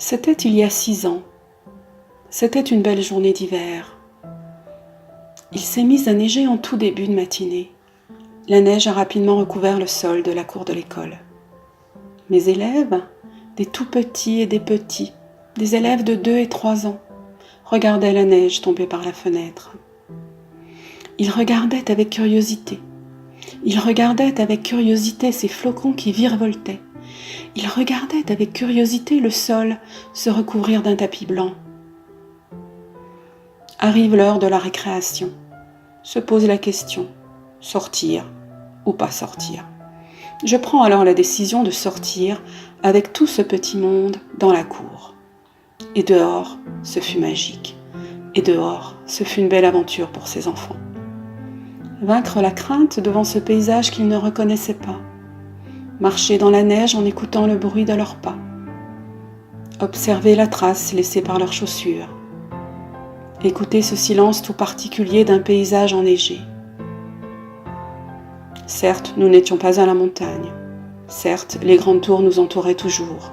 C'était il y a 6 ans. C'était une belle journée d'hiver. Il s'est mis à neiger en tout début de matinée. La neige a rapidement recouvert le sol de la cour de l'école. Mes élèves, des tout petits et des petits, des élèves de 2 et 3 ans, regardaient la neige tomber par la fenêtre. Ils regardaient avec curiosité. Ils regardaient avec curiosité ces flocons qui virevoltaient. Ils regardaient avec curiosité le sol se recouvrir d'un tapis blanc. Arrive l'heure de la récréation. Se pose la question, sortir ou pas sortir. Je prends alors la décision de sortir avec tout ce petit monde dans la cour. Et dehors, ce fut magique. Et dehors, ce fut une belle aventure pour ces enfants. Vaincre la crainte devant ce paysage qu'ils ne reconnaissaient pas. Marcher dans la neige en écoutant le bruit de leurs pas. Observer la trace laissée par leurs chaussures. Écouter ce silence tout particulier d'un paysage enneigé. Certes, nous n'étions pas à la montagne. Certes, les grandes tours nous entouraient toujours.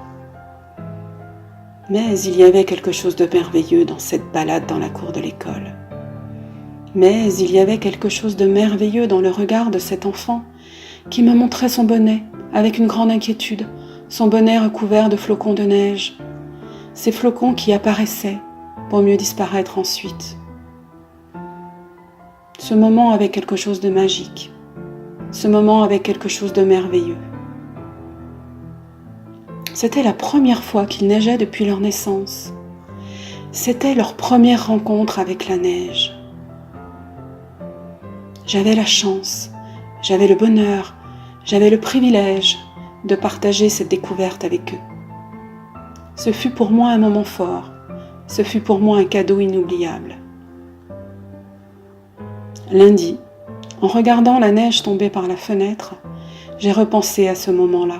Mais il y avait quelque chose de merveilleux dans cette balade dans la cour de l'école. Mais il y avait quelque chose de merveilleux dans le regard de cet enfant qui me montrait son bonnet avec une grande inquiétude, son bonnet recouvert de flocons de neige, ces flocons qui apparaissaient pour mieux disparaître ensuite. Ce moment avait quelque chose de magique, ce moment avait quelque chose de merveilleux. C'était la première fois qu'il neigeait depuis leur naissance. C'était leur première rencontre avec la neige. J'avais la chance, j'avais le bonheur, j'avais le privilège de partager cette découverte avec eux. Ce fut pour moi un moment fort, ce fut pour moi un cadeau inoubliable. Lundi, en regardant la neige tomber par la fenêtre, j'ai repensé à ce moment-là.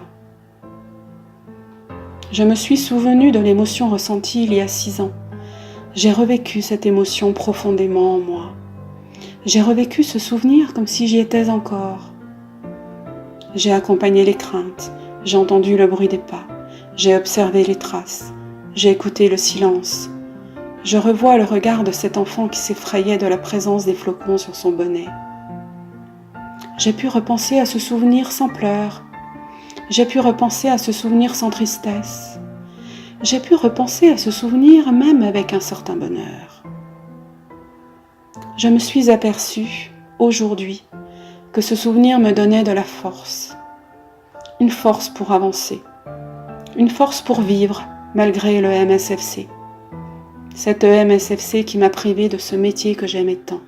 Je me suis souvenu de l'émotion ressentie il y a 6 ans. J'ai revécu cette émotion profondément en moi. J'ai revécu ce souvenir comme si j'y étais encore. J'ai accompagné les craintes, j'ai entendu le bruit des pas, j'ai observé les traces, j'ai écouté le silence. Je revois le regard de cet enfant qui s'effrayait de la présence des flocons sur son bonnet. J'ai pu repenser à ce souvenir sans pleurs. J'ai pu repenser à ce souvenir sans tristesse. J'ai pu repenser à ce souvenir même avec un certain bonheur. Je me suis aperçue, aujourd'hui, que ce souvenir me donnait de la force. Une force pour avancer. Une force pour vivre, malgré le MSFC. Cet EMSFC qui m'a privée de ce métier que j'aimais tant.